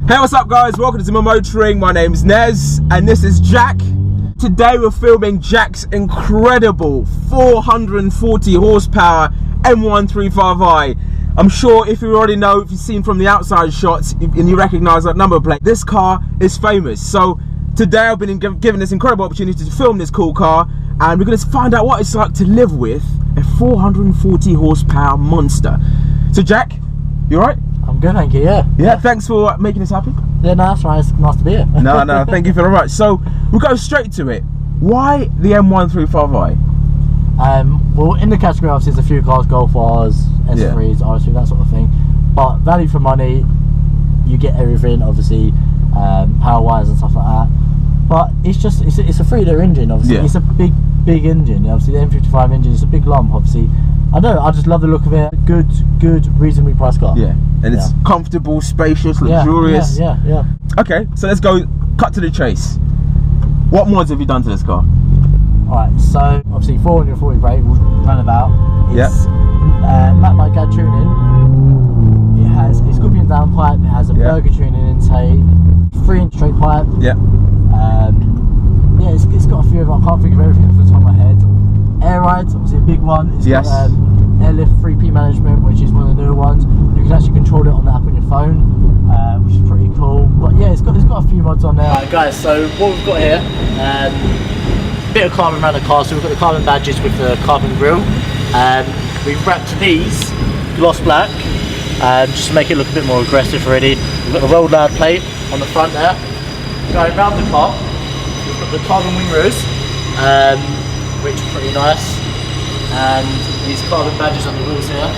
Hey, what's up guys? Welcome to Zimmer Motoring. My name is Nez and this is Jack. Today we're filming Jack's incredible 440 horsepower M135i. I'm sure if you already know, if you've seen from the outside shots and you recognize that number plate, this car is famous. So today I've been given this incredible opportunity to film this cool car, and we're going to find out what it's like to live with a 440 horsepower monster. So Jack, you alright? I'm good, thank you, yeah. Thanks for making us happy. Yeah, no, that's right, it's nice to be here. No, thank you very much. So, we'll go straight to it. Why the M135i? Well, in the category, obviously, there's a few cars, Golf Rs, S3s, RS3, that sort of thing. But value for money, you get everything, obviously, power-wise and stuff like that. But it's just, it's a 3-litre engine, obviously. Yeah. It's a big engine. Obviously, the M55 engine is a big lump, obviously. I don't know, I just love the look of it. Good, reasonably priced car. Yeah, and it's comfortable, spacious, luxurious. Yeah. Okay, so let's go, cut to the chase. What mods have you done to this car? Alright, so obviously 440 brake runabout. It's matte by GAD tuning. It has a scorpion downpipe, it has a burger tuning intake, 3-inch straight pipe. It's got a few of them, I can't think of everything off the top of my head. AirRide, obviously a big one. It's got airlift 3P management, which is one of the newer ones. You can actually control it on the app on your phone, which is pretty cool. But yeah, it's got a few mods on there. Alright guys, so what we've got here, bit of carbon around the car. So we've got the carbon badges with the carbon grille. We've wrapped these gloss black, just to make it look a bit more aggressive already. We've got the rolled loud plate on the front there. Going around the car, we've got the carbon wing roof, which is pretty nice, and these carbon badges on the wheels here.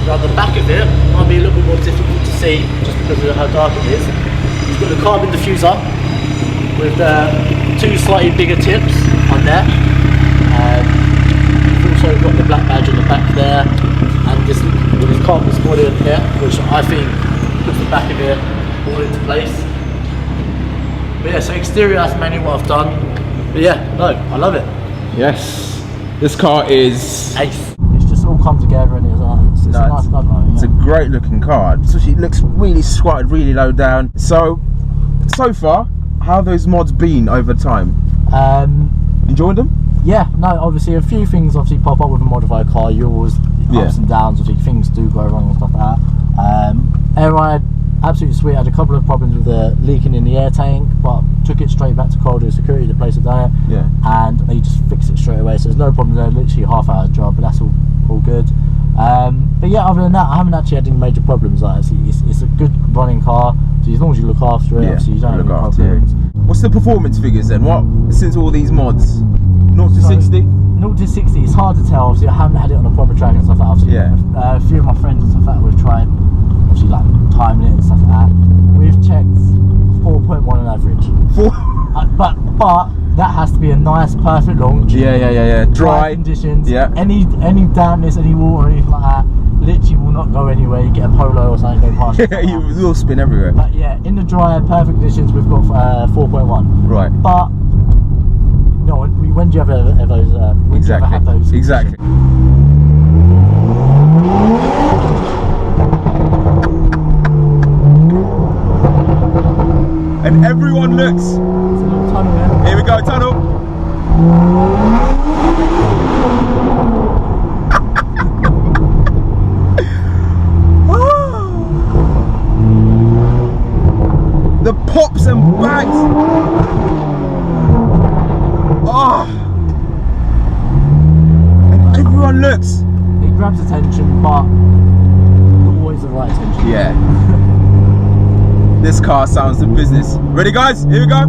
Around the back of it, might be a little bit more difficult to see just because of how dark it is. You've got the carbon diffuser with two slightly bigger tips on there. You've also got the black badge on the back there, and this carbon spoiler here, which I think puts the back of it all into place. But yeah, so exterior, that's mainly what I've done. But yeah, no, I love it. Yes, this car is ace. It's just all come together, and it's a nice car. It's a great looking car. So it looks really squatted, really low down. So far, how have those mods been over time? Enjoyed them? Yeah, no, obviously a few things obviously pop up with a modified car. You always ups and downs, obviously things do go wrong and stuff like that. AirRide, absolutely sweet. I had a couple of problems with the leaking in the air tank, but took it straight back to corridor security, the place had done it, and they just fixed it straight away. So there's no problem there. Literally a half-hour job, but that's all good. But yeah, other than that, I haven't actually had any major problems. Like, it's a good running car, so as long as you look after it, obviously you don't have any problems. What's the performance figures then? What, since all these mods? 0 to 60? 0 to 60, it's hard to tell. Obviously, I haven't had it on a proper track and stuff like that. Obviously, a few of my friends and stuff like that we've tried, obviously, like timing it and stuff like that. We've checked 4.1 on average. But that has to be a nice, perfect launch. Dry conditions. Any dampness, any water, anything like that, literally will not go anywhere. You get a Polo or something, go past. You will spin everywhere. But yeah, in the dry, perfect conditions, we've got 4.1. Right. But no, when do you ever have those? Exactly. And everyone looks. There's a little tunnel there. Here we go, tunnel. The pops and bangs. And everyone looks. It grabs attention, but always the right attention. Yeah. This car sounds the business. Ready guys? Here we go.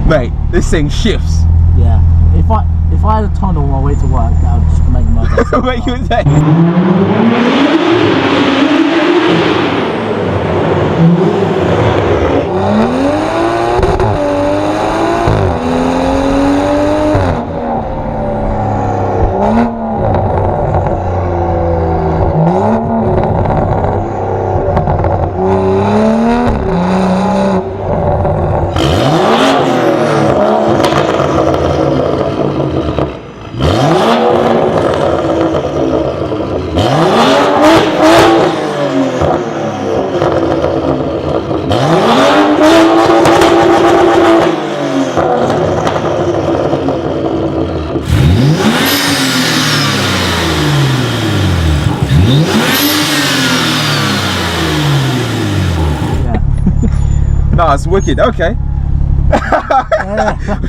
Mate, this thing shifts. Yeah. If I had a tunnel on my way to work, that would just make my day. Make your day. No, it's wicked. Okay.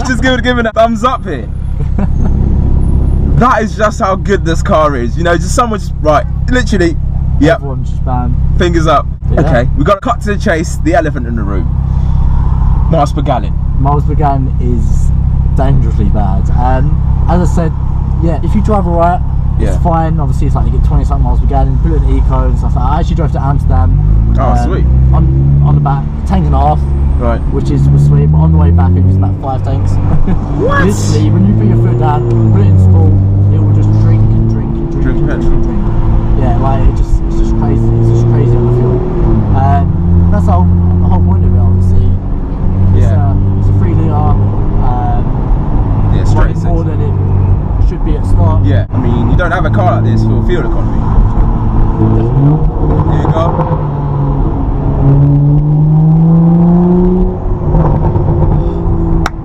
Just giving a thumbs up here. That is just how good this car is. You know, just someone just right, literally. Yep. Everyone just bam. Fingers up. Yeah. Okay, we got to cut to the chase. The elephant in the room. Miles per gallon. Miles per gallon is dangerously bad. As I said, yeah, if you drive alright, it's fine. Obviously, it's like you get 20-something miles per gallon. Put it in eco and stuff like that. I actually drove to Amsterdam. Oh, sweet. On the back, tank and a half. Right. Which was sweet. But on the way back, it was about 5 tanks. What? Literally, when you put your foot down, put it in stall, it will just drink and drink and drink. Drink petrol. Yeah, like it's just crazy. It's just crazy on the fuel. That's the whole point of it, obviously. It's a 3 litre. Yeah, straight more than it should be at start. Yeah, I mean, you don't have a car like this for fuel economy. Definitely not. Here you go.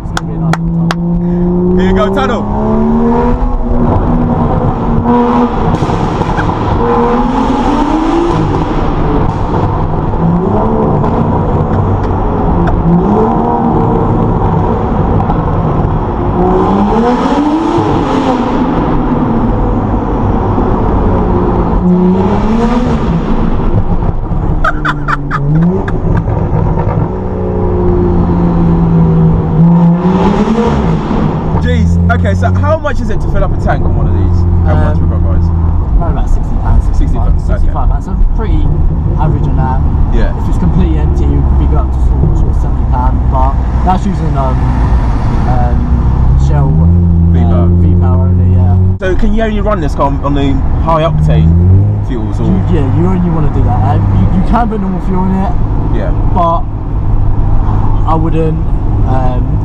It's gonna be a nice little tunnel. Here you go, tunnel. Jeez. Okay, so how much is it to fill up a tank on one of these? How much for guys? Around about £60. £65. So pretty average on that. Yeah. If it's completely empty, you could go up to sort of £70. But that's using Shell V-Power only. Yeah. So can you only run this car on the high octane fuels, or? You only want to do that. You can put normal fuel in it. Yeah. But I wouldn't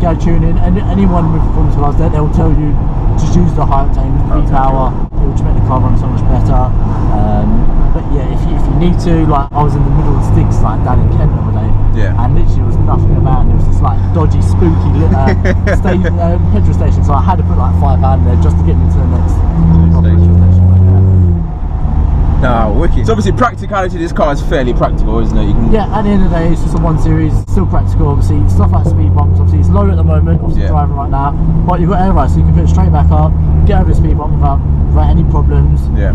go tuning. And anyone with performance cars, they'll tell you just use the high octane V-Power. It will just make the car run so much better. But yeah, if you need to, like I was in the middle of the sticks, like down in Kent the other day. Yeah. And literally there was nothing about. There was this like dodgy, spooky petrol station. So I had to put like £5 there just to get me to the next station. No, wicked. So obviously practicality of this car is fairly practical, isn't it? You can... Yeah, at the end of the day, it's just a 1 Series, still practical, obviously. Stuff like speed bumps, obviously it's low at the moment, obviously driving right now, but you've got AirRide, so you can put it straight back up, get over the speed bump without any problems. Yeah.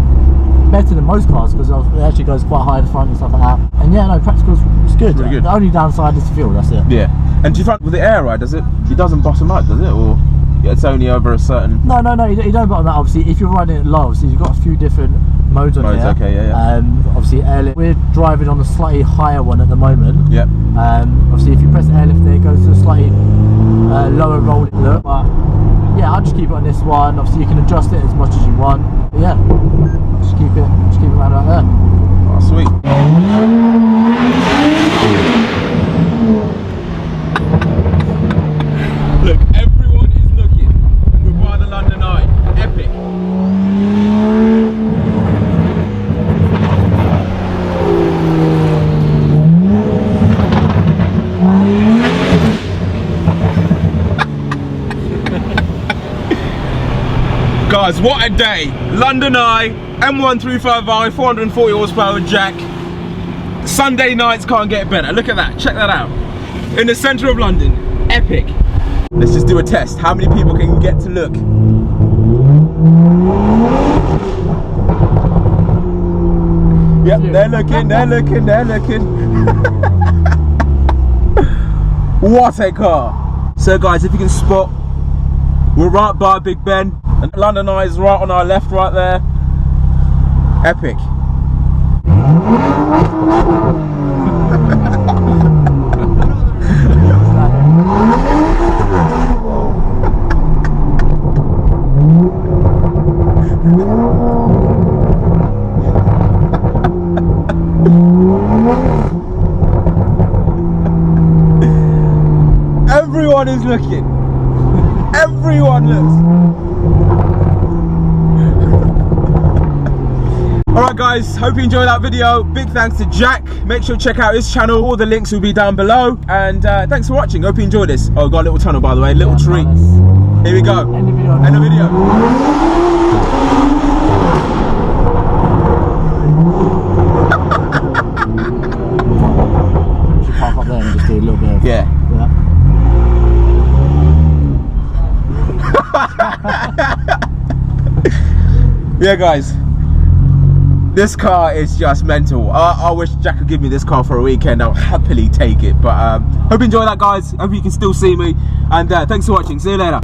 Better than most cars, because it actually goes quite high in the front and stuff like that. And yeah, no, practical is good. Pretty good. The only downside is the fuel, that's it. Yeah. And do you find with the AirRide, it doesn't bottom out, does it? Or it's only over a certain... No, you don't bottom out, obviously. If you're riding it low, so you've got a few different modes on here. Okay, yeah. Obviously airlift. We're driving on a slightly higher one at the moment. Yep. Obviously if you press the airlift there, it goes to a slightly lower rolling look. But yeah, I'll just keep it on this one. Obviously you can adjust it as much as you want. But yeah, just keep it around right there. Oh, sweet. Look, everyone is looking, and we're by the London Eye. Epic. Guys, what a day. London Eye, M135i, 440 horsepower jack. Sunday nights can't get better. Look at that, check that out. In the centre of London, epic. Let's just do a test. How many people can get to look? Yep, they're looking. What a car. So guys, if you can spot, we're right by Big Ben, and London Eye is right on our left, right there. Epic. Everyone is looking. Everyone looks. Alright guys, hope you enjoyed that video. Big thanks to Jack. Make sure to check out his channel. All the links will be down below. And thanks for watching. Hope you enjoyed this. Oh, got a little tunnel by the way, little treat. Nice. Here we go. End the video. End the video. Park up there and just do a little bit of Yeah, guys, this car is just mental. I wish Jack could give me this car for a weekend. I'll happily take it. But hope you enjoy that, guys. Hope you can still see me. And thanks for watching. See you later.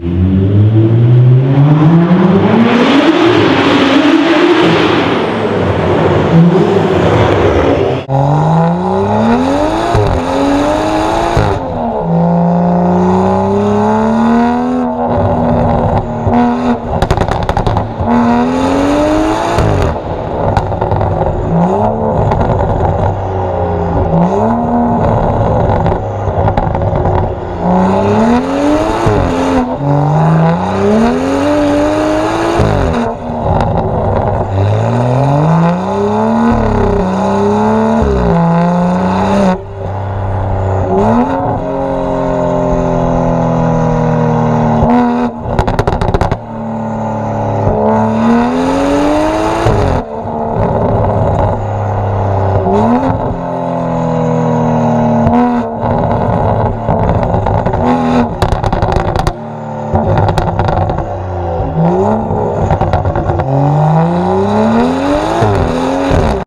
Yeah.